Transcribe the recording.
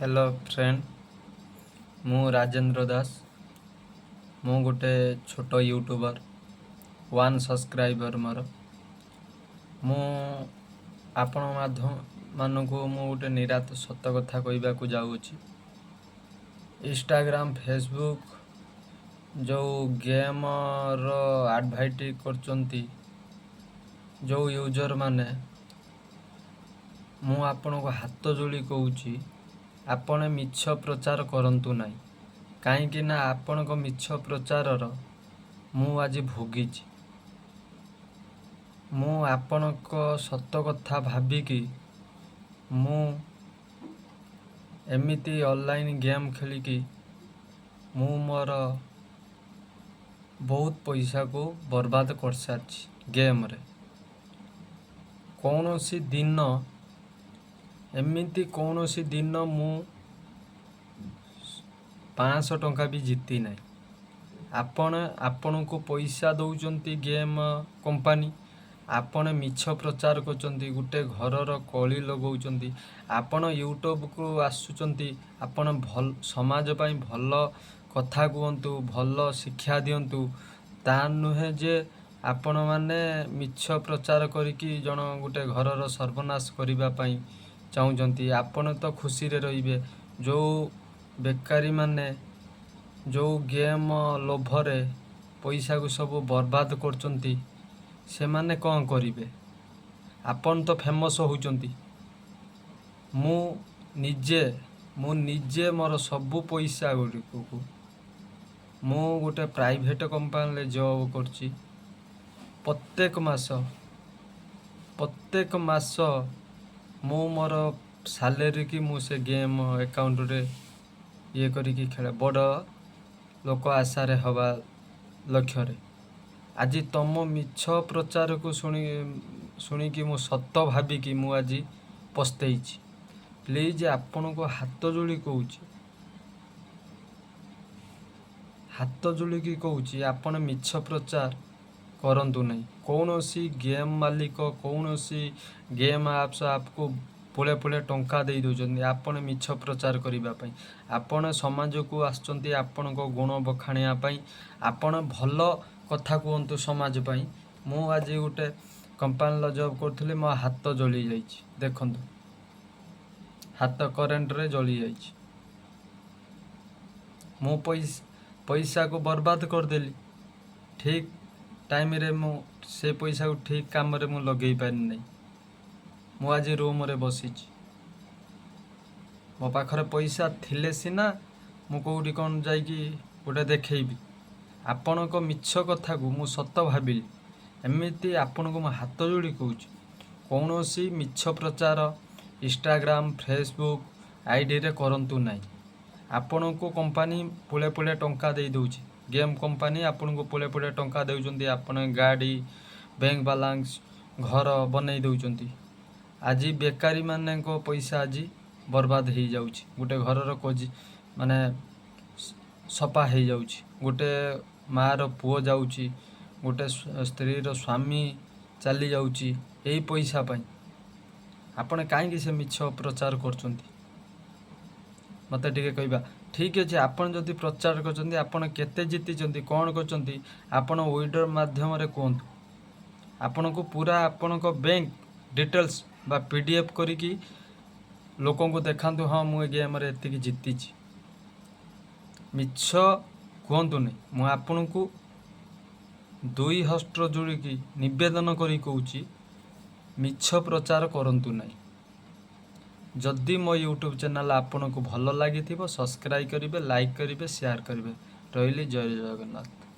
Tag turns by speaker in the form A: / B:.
A: Hello friend, मु राजेंद्र दास। मु गोटे छोट यूट्यूबर, 1 सब्सक्राइबर मोर। मु आपण मानक मु गोटे निरात सत कथा कहवाक जाऊँगी। इंस्टाग्राम फेसबुक जो गेम एडभाइट करचंती जो यूजर माने, मु आपण को हाथ जोड़ी कहूँ, आपण मिछ प्रचार करंतु नाही। कहीं ना आपण को मिछ प्रचारर मु आज भोगी। मु आपण को सत कथा भाविकी मु एमिती ऑनलाइन गेम खेलिकी मु मोर बहुत पैसा को बर्बाद कर सारी गेम रे। कौनसी दिन एमिती कौनसी दिन मु 500 टंका भी जीति नहीं। आपण को पैसा दौरान गेम कंपनी, आपण मिछ प्रचार करचंती, गुटे घरर कली लगाउचंती। आपण यूट्यूब को आसुचंती, आपण भल समाज पाई भल कथा कहतु, भल शिक्षा दियंतु। ता नुहे जे आपण माने मिछ प्रचार करिकी जन गुटे घरर सर्वनाश करिबा पाई चाहुचंती। आपण तो खुशी रे रहिबे। जो बेकारी माने जो गेम लोभरे पैसा को सब बर्बाद करचंती, से माने कौन करिवे? आपण तो फेमस होचंती। मु निजे मोर सबु पैसा गुड़िक मु गोटे प्राइवेट कंपनी जॉब करची। प्रत्येक मास मु मोर सैलरी की मु से गेम अकाउंट रे ये करिकी खेले बड़ लोक आशारे हवा लक्ष्य रे। आज तुम मिछ प्रचार को शुणिकी मु सत भाविकी मु आज पछतैछि। प्लीज आपण को हाथ जोड़ी कहूँ, आपण मिछ प्रचार करंतु नहीं। कौनसी गेम मालिक, कौनसी गेम आप्स आपको पुले पुले टंका दे दौरान आपण मिछ प्रचार करने। आपण समाज को आसचंती आपण को गुण बखाणिया पाई, आपण भल कथा कहतु समाज पाई। मु आज गोटे कंपनी जॉब करुँगी, मो हाथ जली जाइए। देखु हाथ करेन्ट रे जली जाइए। मु पैसा को बर्बाद करदेली। ठीक टाइम रे मु से पैसा को ठीक काम रे मु लगे पारि नहीं। मु आज रूम रे बसी, मो पाखरे पैसा थिले सिना मु कौटी कौन जाइकी गोटे देखैबी। आपण को मिछ कथा को मु सत भाविली। एमिती आपण को मो हाथ जोड़ी कहूँ, कौनसी मिछ प्रचार इंस्टाग्राम फेसबुक आईडी रे करंतु नहीं। आपण को कंपनी पुले पुले टंका दे दउची, गेम कंपनी आपण को पुले पुले टंका देउचंती। आपण गाड़ी बैंक बैलेंस घर बनै दउचंती। आज बेकारी माने को पैसा आज बर्बाद हो जाउची। गोटे घरर कोजी माने सपा हो जाउची। गोटे मार पुओ जाउची, गोटे स्त्री रो स्वामी चली जाउची एई पैसा पाई। आपण काहे से मिछ प्रचार करचंती मते टिके कहबा। ठीक अछि, आपण जदि प्रचार करचंती, आपण केते जीतिचंती, कोन करचंती, आपण वीडियो माध्यम रे कोंतु। आपण को पूरा आपण को बैंक डिटेल्स बा पीडीएफ करिकी लोकों को देखांतु। हाँ मु गेम रे एतिकी जीतिची। मिछ कहतु नहीं। मु आपण को 2 हस्त जोड़िकी निवेदन करी कहूँ, मिछ प्रचार करंतु नहीं। जदि मो यूट्यूब चैनल आपण को भल लगी सब्सक्राइब करेंगे, लाइक करेंगे, शेयर करेंगे। रही जय जगन्नाथ।